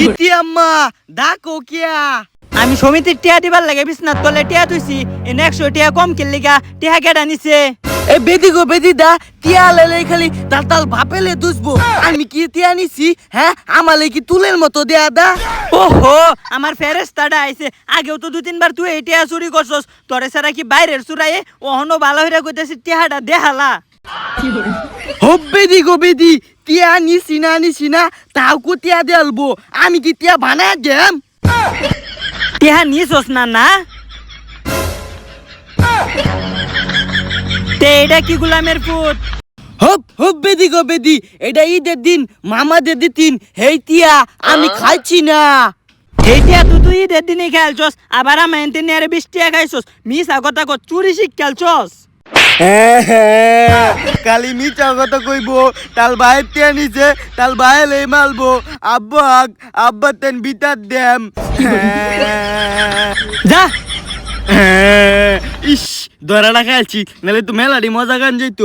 ইতি আম্মা ডাকো কিয়া আমি সমিতির টিয়া দিবার লাগে বিছনাত তলে টিয়া তুইছি এ 100 টিয়া কম কিনলিগা টিয়া কেডা নিছে এ বেদি গো বেদি দা টিয়া লেলে খালি তাল তাল ভাপেলে দুসবো আমি কি টিয়া নিছি হ্যাঁ আমালে কি তুলের মতো দেয়া দা ওহো আমার ফেরেশতাটা আইছে আগেও তো 2-3 বার তুই এই টিয়া চুরি করছস তোরে ছাড়া কি বাইরের চুরাইয়ে ওহনো ভালো হইরা কইতাছিস টিয়াটা দেখালা হব্বে দি গো বেদি টিয়া নিছি না তাও কো টিয়া দেলবো আমি কি টিয়া বানায় দেম টিয়া নিছস না না তে এটা কি গোলামের পুত হব বেদি গো বেদি এটা ঈদের দিন মামাদের দিন হেই টিয়া আমি খাইছি না এই টিয়া তুই ঈদের দিনে খেলছস আবার আমার এনতে নিয়ে 20 টিয়া খাইছস মিছা কথা কর চুরি শিখ খেলছস কালি মিছা কথা কইবো তাল ভাইয়ের টিয়া নিছে তাল ভাইয়ে লই মালবো আব্বা তেন বিতার দেম যা ইস ধরা খেলছি নাহলে তো মেলাডি মজা গান যেত